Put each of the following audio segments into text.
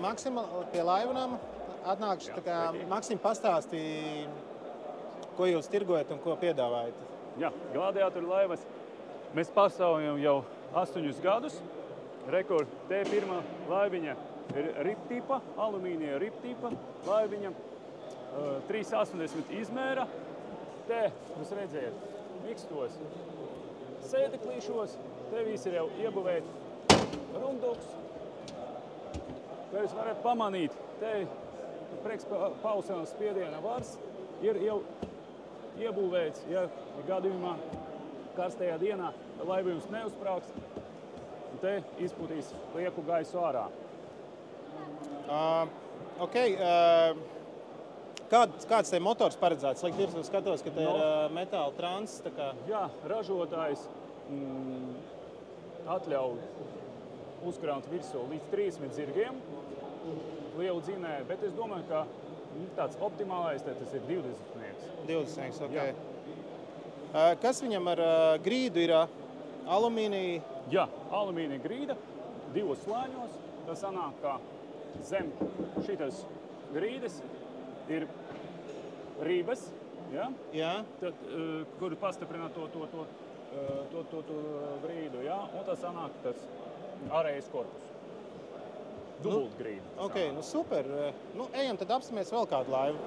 Maksima pie Laivnama. Atnākšu, tā kā Maksim pastāstīja, ko jūs tirgojat un ko piedāvājat. Jā, gladiātoru laivas. Mēs pasaujam jau 8 gadus. Rekord T1 laiviņa ir riptipa, alumīnija riptipa laiviņa. 3,80 izmēra. Te jūs redzējat mikstos sēdeklīšos. Te visi ir jau iebuvēt runduks. Kā jūs varat pamanīt, te priekšpausenas spiediena vars ir jau iebūvēts, ja gadījumā karstajā dienā laivījums neuzsprāgs, un te izputīs lieku gaisu ārā. Kāds te motors paredzēts? Slikti skatos, ka te ir metāla trans. Jā, ražotājs atļauj uzkrāt virsū līdz 30 zirgiem lielu dzinēju, bet es domāju, ka tāds optimālais tas ir 20. 20, ok. Kas viņam ar grīdu ir? Alumīnija? Jā, alumīnija grīda, 2 slāņos. Tas sanāk, ka zem šitas grīdas ir rības, tad, kur pastiprina to grīdu, un tas sanāk tas ārējais korpus. Dubult grīda. Ok, super. Ejam tad apsmies vēl kādu laivu.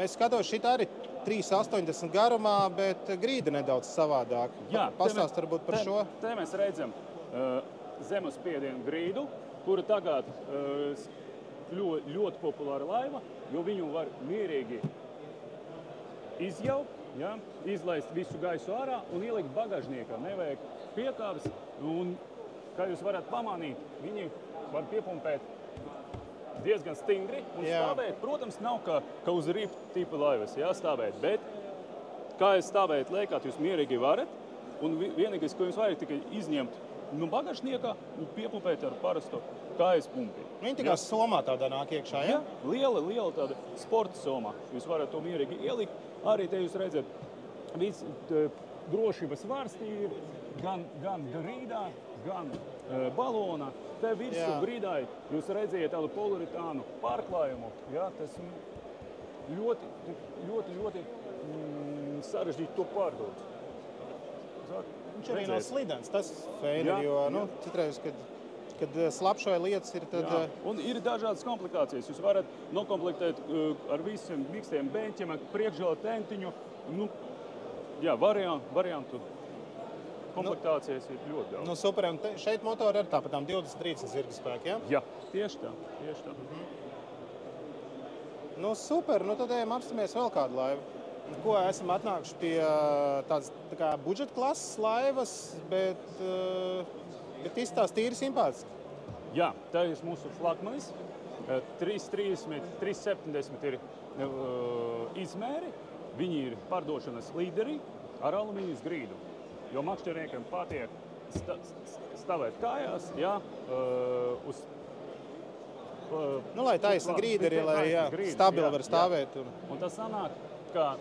Es skatos, šitā arī 3,80 garumā, bet grīda nedaudz savādāk. Pastāst varbūt par šo. Te mēs redzam zemespiedienu grīdu, kura tagad ļoti populāra laiva, jo viņu var mierīgi izjaukt, izlaist visu gaisu ārā un ielikt bagažniekā. Nevajag piekāpes, un, kā jūs varat pamanīt, viņi var piepumpēt diezgan stingri un stāvēt. Protams, nav kā uz ripa tipa laivas stāvēt, bet kā es stāvēt lēkāt, jūs mierīgi varat, un vienīgais, ko jums vajag tikai izņemt no bagažniekā un piepumpēt ar parastu kājas pumpi. Viņa tikai somā tādā nāk iekšā, ja? Liela tāda sporta somā. Jūs varat to mierīgi ielikt. Arī te jūs redzat, viss drošības vārstī ir gan grīdā, gan balonā. Te virsū grīdai jūs redzējat tādu poliuretānu pārklājumu. Tas ļoti sarežģīti to pārdot. Viņš arī nav slidens, tas feini, jo citreiz, kad slapšoja lietas ir tad... Un ir dažādas komplikācijas. Jūs varat nokomplektēt ar visiem mikstiem beņķiem, priekšžēla tentiņu. Variantu komplektācijas ir ļoti daudz. Super, un šeit motori ir tāpatām 20-30 zirga spēki, ja? Jā, tieši tā. Super, tad ejam apstamies vēl kādu laivu. Ko esam atnākuši pie tādas tā kā budžeta klases laivas, bet izstās tīri simpātiski. Jā, tā ir mūsu flagmanis. 330, 370 ir izmēri. Viņi ir pārdošanas līderi ar alumīnijas grīdu. Jo makšķerniekam patiek stāvēt kājās, uz... lai taisna grīda ir, lai stabili var stāvēt. Un tas sanāk, ka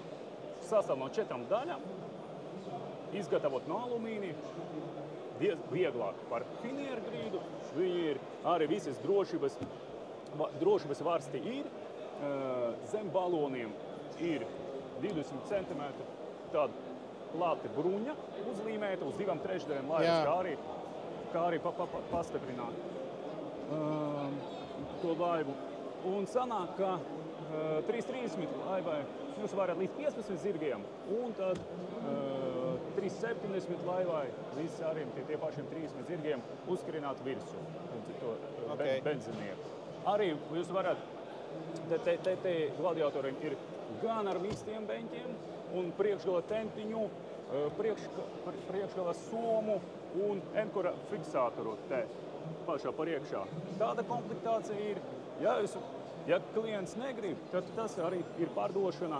sastāv no 4 daļām, izgatavot no alumīnija, vieglāk par finieru grīdu. Viņi ir arī visas drošības vārsti ir. Zem baloniem ir 20 cm tāda plāta bruņa uzlīmēta uz 2/3 laivas, kā arī pastiprināt to laivu. Un sanāk, ka 330 laivai jūs varat līdz 15 zirgiem, un tad 370 laivai līdz arī tie pašiem 30 zirgiem uzkrināt virsū benzinieku. Arī jūs varat, te gladiatoriem ir gan ar mīkstiem beņķiem un priekšgala tentiņu, priekšgala somu un enkura fiksātoru te pašā priekšā. Tāda komplektācija ir. Ja klients negrib, tad tas arī ir pārdošana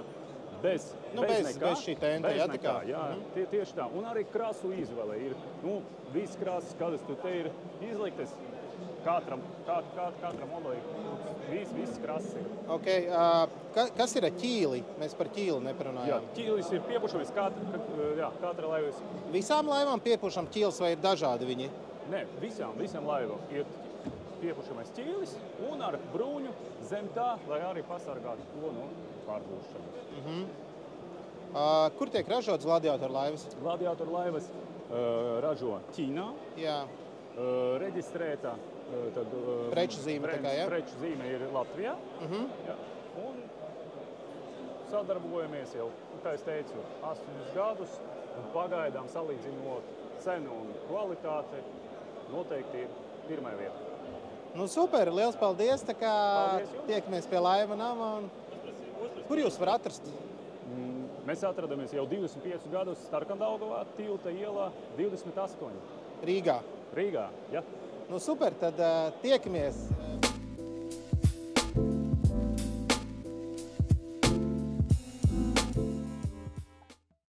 bez šī tenta. Tieši tā. Un arī krasu izvēle ir. Viss krāsas, kādas tu te ir izliktas, katram olai. Viss krāsas ir. Okay, kas ir ķīli? Mēs par ķīli neparunājām. Ķīlis ir piepušamies katra laivas. Visām laivām piepušam ķīlis vai ir dažādi viņi? Nē, visām laivām ir piepušamais ķīlis un ar bruņu zem tā, lai arī pasargātu to no pārdūšanas. Kur tiek ražotas gladiatoru laivas? Gladiatoru laivas ražo Ķīnā, Jā, reģistrēta tad, preču zīme tā kā, ja? preču zīme ir Latvijā. Jā, un sadarbojamies jau, kā es teicu, 8 gadus, un pagaidām salīdzinot cenu un kvalitāti, noteikti ir pirmā vieta. Nu super, liels paldies, tā kā Paldies jums. tiekamies pie laiva nama. Kur jūs var atrast? Mēs atradamies jau 25 gadus Starkandaugavā, Tilta ielā 28. Rīgā. Rīgā, ja? Nu super, tad tiekamies.